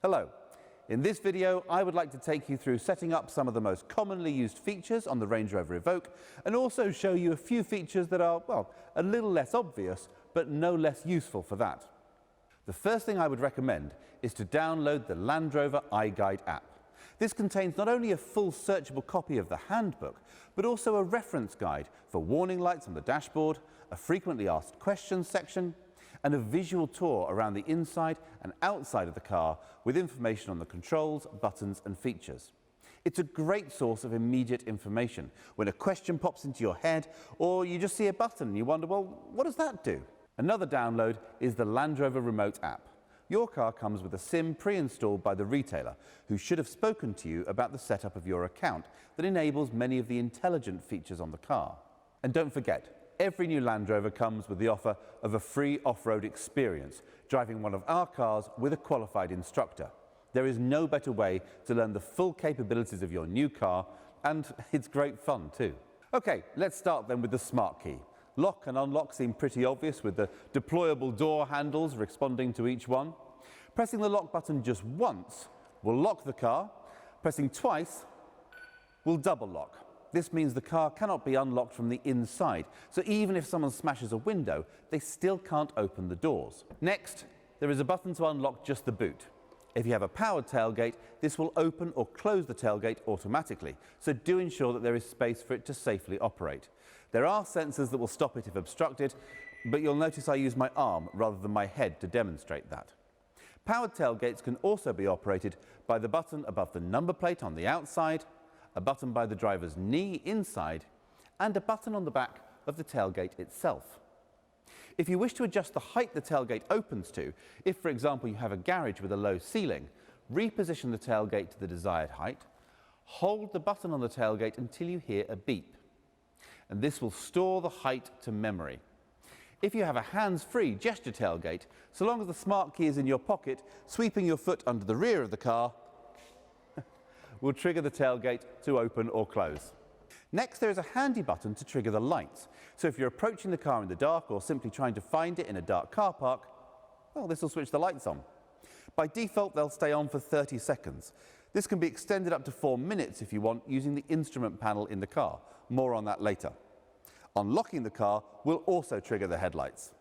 Hello. In this video, I would like to take you through setting up some of the most commonly used features on the Range Rover Evoque and also show you a few features that are, well, a little less obvious, but no less useful for that. The first thing I would recommend is to download the Land Rover iGuide app. This contains not only a full searchable copy of the handbook, but also a reference guide for warning lights on the dashboard, a frequently asked questions section, and a visual tour around the inside and outside of the car with information on the controls, buttons and features. It's a great source of immediate information when a question pops into your head or you just see a button and you wonder, well, what does that do? Another download is the Land Rover Remote app. Your car comes with a SIM pre-installed by the retailer, who should have spoken to you about the setup of your account that enables many of the intelligent features on the car. And don't forget, every new Land Rover comes with the offer of a free off-road experience, driving one of our cars with a qualified instructor. There is no better way to learn the full capabilities of your new car, and it's great fun too. Okay, let's start then with the smart key. Lock and unlock seem pretty obvious with the deployable door handles responding to each one. Pressing the lock button just once will lock the car. Pressing twice will double lock. This means the car cannot be unlocked from the inside, so even if someone smashes a window, they still can't open the doors. Next, there is a button to unlock just the boot. If you have a powered tailgate, this will open or close the tailgate automatically, so do ensure that there is space for it to safely operate. There are sensors that will stop it if obstructed, but you'll notice I use my arm rather than my head to demonstrate that. Powered tailgates can also be operated by the button above the number plate on the outside, a button by the driver's knee inside, and a button on the back of the tailgate itself. If you wish to adjust the height the tailgate opens to, if for example you have a garage with a low ceiling, reposition the tailgate to the desired height, hold the button on the tailgate until you hear a beep, and this will store the height to memory. If you have a hands-free gesture tailgate, so long as the smart key is in your pocket, sweeping your foot under the rear of the car will trigger the tailgate to open or close. Next, there is a handy button to trigger the lights. So if you're approaching the car in the dark or simply trying to find it in a dark car park, well, this will switch the lights on. By default, they'll stay on for 30 seconds. This can be extended up to 4 minutes if you want, using the instrument panel in the car. More on that later. Unlocking the car will also trigger the headlights,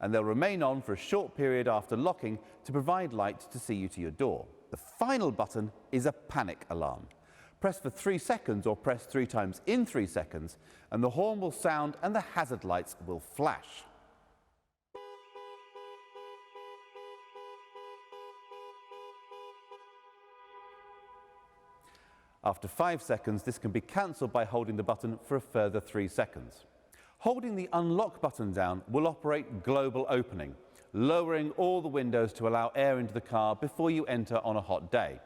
and they'll remain on for a short period after locking to provide light to see you to your door. The final button is a panic alarm. Press for 3 seconds or press 3 times in 3 seconds, and the horn will sound and the hazard lights will flash. After 5 seconds, this can be cancelled by holding the button for a further 3 seconds. Holding the unlock button down will operate global opening, lowering all the windows to allow air into the car before you enter on a hot day.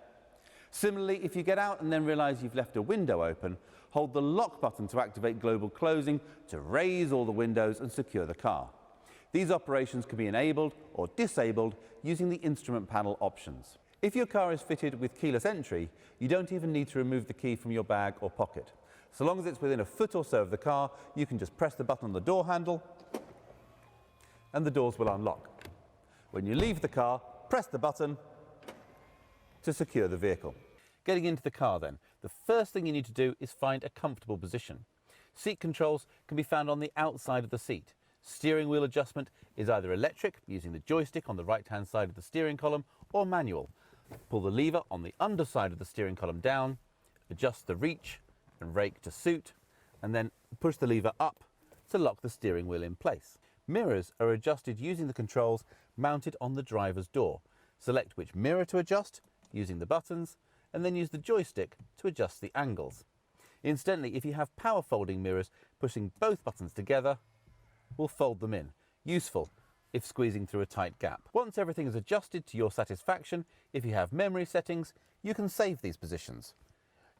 Similarly, if you get out and then realize you've left a window open, hold the lock button to activate global closing to raise all the windows and secure the car. These operations can be enabled or disabled using the instrument panel options. If your car is fitted with keyless entry, you don't even need to remove the key from your bag or pocket. So long as it's within a foot or so of the car, you can just press the button on the door handle and the doors will unlock. When you leave the car, press the button to secure the vehicle. Getting into the car then, the first thing you need to do is find a comfortable position. Seat controls can be found on the outside of the seat. Steering wheel adjustment is either electric, using the joystick on the right-hand side of the steering column, or manual. Pull the lever on the underside of the steering column down, adjust the reach and rake to suit, and then push the lever up to lock the steering wheel in place. Mirrors are adjusted using the controls mounted on the driver's door. Select which mirror to adjust using the buttons, and then use the joystick to adjust the angles. Incidentally, if you have power folding mirrors, pushing both buttons together will fold them in. Useful if squeezing through a tight gap. Once everything is adjusted to your satisfaction, if you have memory settings, you can save these positions.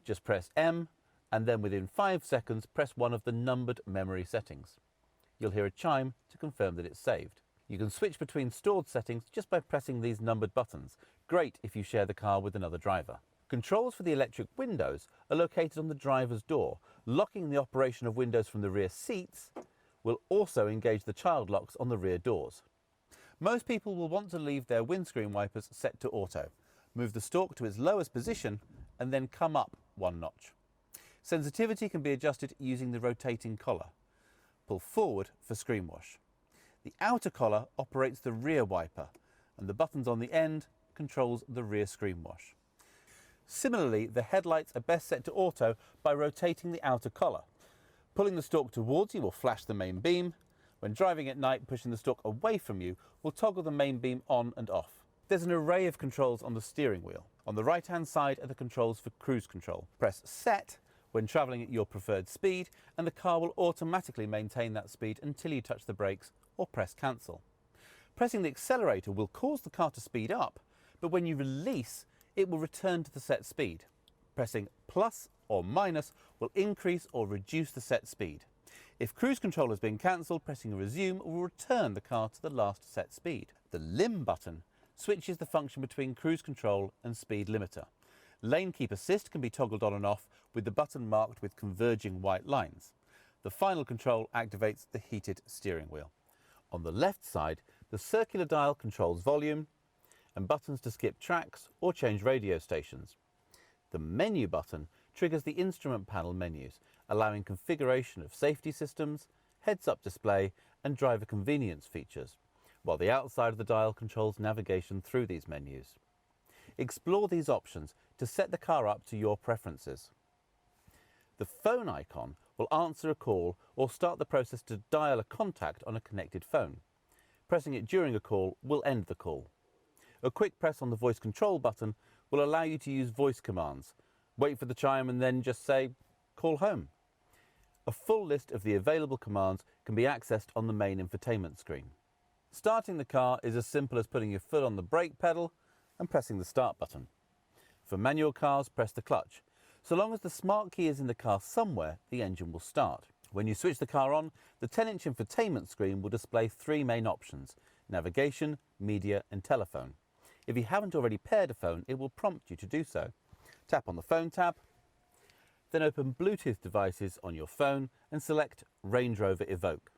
Just press M, and then within 5 seconds, press one of the numbered memory settings. You'll hear a chime to confirm that it's saved. You can switch between stored settings just by pressing these numbered buttons. Great if you share the car with another driver. Controls for the electric windows are located on the driver's door. Locking the operation of windows from the rear seats will also engage the child locks on the rear doors. Most people will want to leave their windscreen wipers set to auto, Move the stork to its lowest position and then come up one notch. Sensitivity can be adjusted using the rotating collar. Pull forward for screen wash. The outer collar operates the rear wiper, and the buttons on the end controls the rear screen wash. Similarly, the headlights are best set to auto by rotating the outer collar. Pulling the stork towards you will flash the main beam. When driving at night, pushing the stork away from you will toggle the main beam on and off. There's an array of controls on the steering wheel. On the right-hand side are the controls for cruise control. Press Set when travelling at your preferred speed, and the car will automatically maintain that speed until you touch the brakes or press Cancel. Pressing the accelerator will cause the car to speed up, but when you release, it will return to the set speed. Pressing plus or minus will increase or reduce the set speed. If cruise control has been cancelled, pressing resume will return the car to the last set speed. The limb button switches the function between cruise control and speed limiter. Lane keep assist can be toggled on and off with the button marked with converging white lines. The final control activates the heated steering wheel. On the left side, the circular dial controls volume and buttons to skip tracks or change radio stations. The menu button triggers the instrument panel menus, allowing configuration of safety systems, heads-up display and driver convenience features, while the outside of the dial controls navigation through these menus. Explore these options to set the car up to your preferences. The phone icon will answer a call or start the process to dial a contact on a connected phone. Pressing it during a call will end the call. A quick press on the voice control button will allow you to use voice commands. Wait for the chime and then just say, "Call home." A full list of the available commands can be accessed on the main infotainment screen. Starting the car is as simple as putting your foot on the brake pedal and pressing the start button. For manual cars, press the clutch. So long as the smart key is in the car somewhere, the engine will start. When you switch the car on, the 10-inch infotainment screen will display three main options: navigation, media and telephone. If you haven't already paired a phone, it will prompt you to do so. Tap on the Phone tab, then open Bluetooth devices on your phone and select Range Rover Evoque.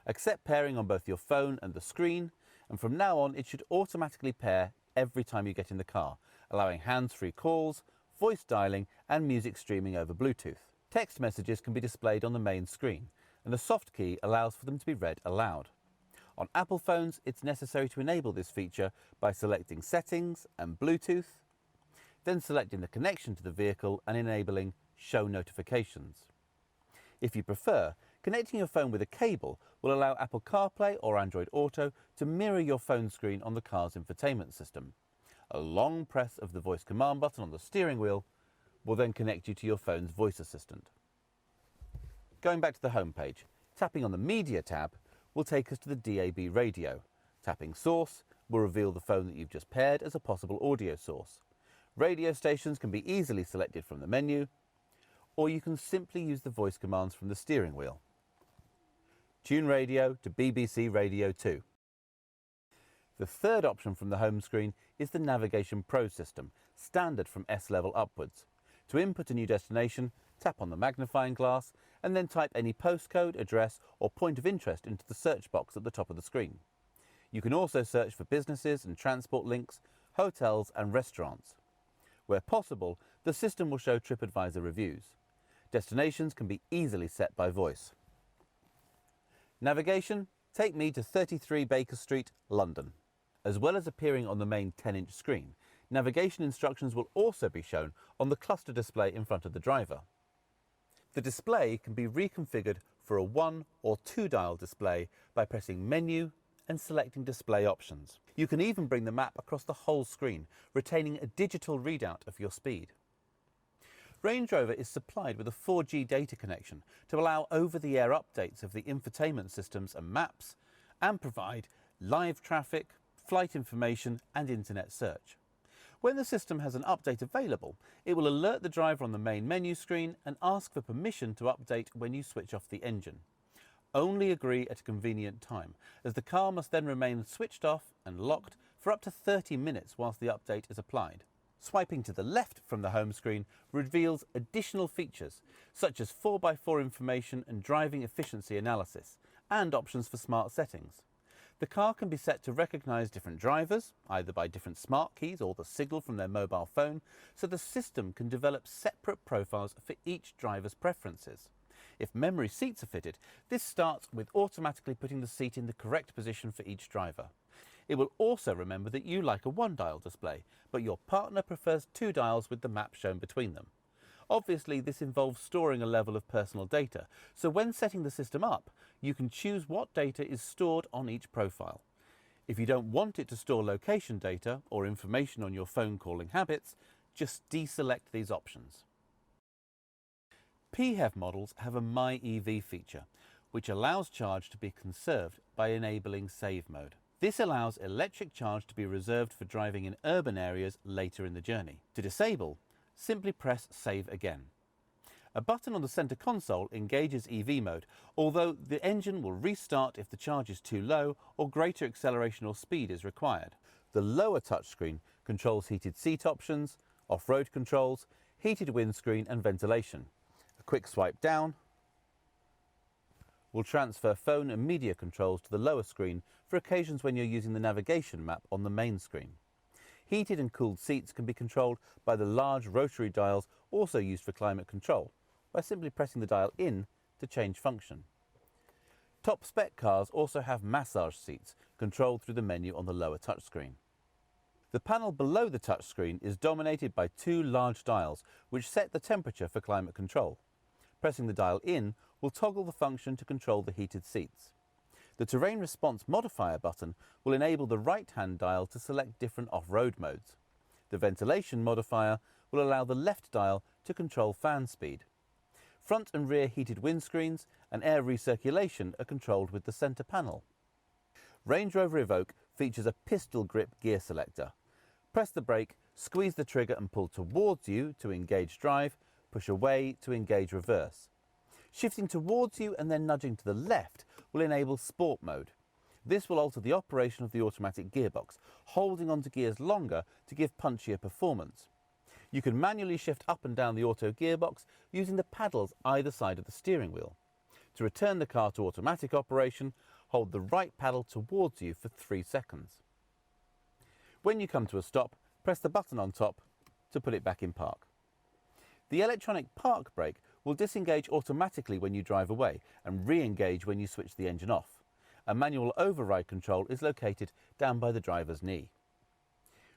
Accept pairing on both your phone and the screen, and from now on it should automatically pair every time you get in the car, allowing hands-free calls, voice dialing and music streaming over Bluetooth. Text messages can be displayed on the main screen, and the soft key allows for them to be read aloud. On Apple phones, it's necessary to enable this feature by selecting Settings and Bluetooth, then selecting the connection to the vehicle and enabling Show Notifications. If you prefer, connecting your phone with a cable will allow Apple CarPlay or Android Auto to mirror your phone screen on the car's infotainment system. A long press of the voice command button on the steering wheel will then connect you to your phone's voice assistant. Going back to the home page, tapping on the Media tab will take us to the DAB radio. Tapping Source will reveal the phone that you've just paired as a possible audio source. Radio stations can be easily selected from the menu, or you can simply use the voice commands from the steering wheel. Tune radio to BBC Radio 2. The third option from the home screen is the Navigation Pro system, standard from S level upwards. To input a new destination, tap on the magnifying glass and then type any postcode, address or point of interest into the search box at the top of the screen. You can also search for businesses and transport links, hotels and restaurants. Where possible, the system will show TripAdvisor reviews. Destinations can be easily set by voice. Navigation, take me to 33 Baker Street, London. As well as appearing on the main 10-inch screen, navigation instructions will also be shown on the cluster display in front of the driver. The display can be reconfigured for a 1 or 2 dial display by pressing Menu and selecting Display Options. You can even bring the map across the whole screen, retaining a digital readout of your speed. Range Rover is supplied with a 4G data connection to allow over-the-air updates of the infotainment systems and maps, and provide live traffic, flight information and internet search. When the system has an update available, it will alert the driver on the main menu screen and ask for permission to update when you switch off the engine. Only agree at a convenient time, as the car must then remain switched off and locked for up to 30 minutes whilst the update is applied. Swiping to the left from the home screen reveals additional features, such as 4x4 information and driving efficiency analysis, and options for smart settings. The car can be set to recognise different drivers, either by different smart keys or the signal from their mobile phone, so the system can develop separate profiles for each driver's preferences. If memory seats are fitted, this starts with automatically putting the seat in the correct position for each driver. It will also remember that you like a one-dial display, but your partner prefers two dials with the map shown between them. Obviously, this involves storing a level of personal data, so when setting the system up, you can choose what data is stored on each profile. If you don't want it to store location data or information on your phone calling habits, just deselect these options. PHEV models have a My EV feature, which allows charge to be conserved by enabling save mode. This allows electric charge to be reserved for driving in urban areas later in the journey. To disable, simply press Save Again. A button on the centre console engages EV mode, although the engine will restart if the charge is too low or greater acceleration or speed is required. The lower touchscreen controls heated seat options, off-road controls, heated windscreen and ventilation. A quick swipe down will transfer phone and media controls to the lower screen for occasions when you're using the navigation map on the main screen. Heated and cooled seats can be controlled by the large rotary dials also used for climate control, by simply pressing the dial in to change function. Top spec cars also have massage seats controlled through the menu on the lower touchscreen. The panel below the touchscreen is dominated by two large dials which set the temperature for climate control. Pressing the dial in will toggle the function to control the heated seats. The terrain response modifier button will enable the right-hand dial to select different off-road modes. The ventilation modifier will allow the left dial to control fan speed. Front and rear heated windscreens and air recirculation are controlled with the centre panel. Range Rover Evoque features a pistol grip gear selector. Press the brake, squeeze the trigger and pull towards you to engage drive, push away to engage reverse. Shifting towards you and then nudging to the left will enable sport mode. This will alter the operation of the automatic gearbox, holding onto gears longer to give punchier performance. You can manually shift up and down the auto gearbox using the paddles either side of the steering wheel. To return the car to automatic operation, hold the right paddle towards you for 3 seconds. When you come to a stop, press the button on top to put it back in park. The electronic park brake will disengage automatically when you drive away and re-engage when you switch the engine off. A manual override control is located down by the driver's knee.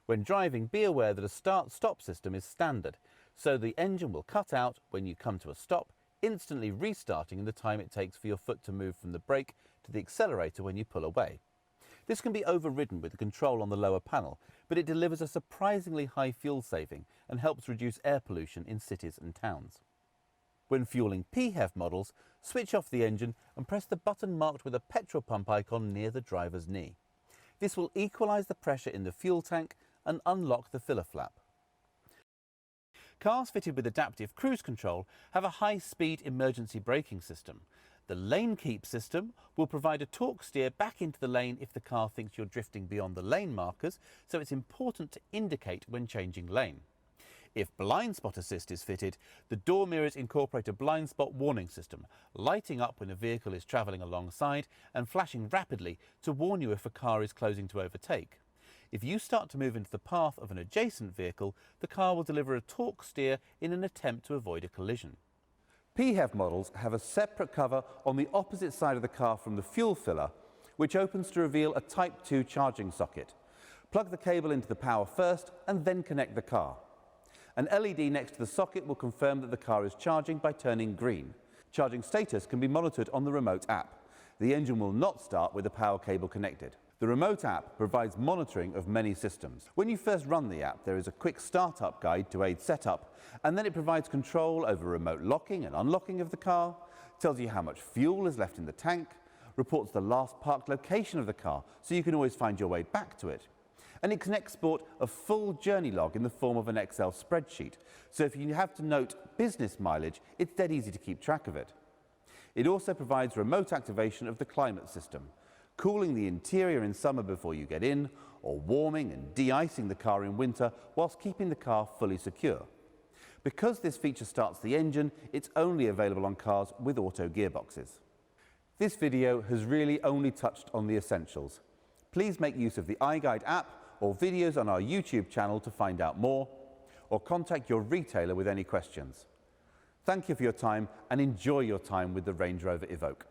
When driving, be aware that a start-stop system is standard, so the engine will cut out when you come to a stop, instantly restarting in the time it takes for your foot to move from the brake to the accelerator when you pull away. This can be overridden with the control on the lower panel, but it delivers a surprisingly high fuel saving and helps reduce air pollution in cities and towns. When fueling PHEV models, switch off the engine and press the button marked with a petrol pump icon near the driver's knee. This will equalise the pressure in the fuel tank and unlock the filler flap. Cars fitted with adaptive cruise control have a high-speed emergency braking system. The lane keep system will provide a torque steer back into the lane if the car thinks you're drifting beyond the lane markers, so it's important to indicate when changing lane. If blind spot assist is fitted, the door mirrors incorporate a blind spot warning system, lighting up when a vehicle is travelling alongside and flashing rapidly to warn you if a car is closing to overtake. If you start to move into the path of an adjacent vehicle, the car will deliver a torque steer in an attempt to avoid a collision. PHEV models have a separate cover on the opposite side of the car from the fuel filler, which opens to reveal a Type 2 charging socket. Plug the cable into the power first and then connect the car. An LED next to the socket will confirm that the car is charging by turning green. Charging status can be monitored on the remote app. The engine will not start with the power cable connected. The remote app provides monitoring of many systems. When you first run the app, there is a quick startup guide to aid setup, and then it provides control over remote locking and unlocking of the car, tells you how much fuel is left in the tank, reports the last parked location of the car so you can always find your way back to it. And it can export a full journey log in the form of an Excel spreadsheet, so if you have to note business mileage, it's dead easy to keep track of it. It also provides remote activation of the climate system, cooling the interior in summer before you get in, or warming and de-icing the car in winter whilst keeping the car fully secure. Because this feature starts the engine, it's only available on cars with auto gearboxes. This video has really only touched on the essentials. Please make use of the iGuide app or videos on our YouTube channel to find out more, or contact your retailer with any questions. Thank you for your time and enjoy your time with the Range Rover Evoque.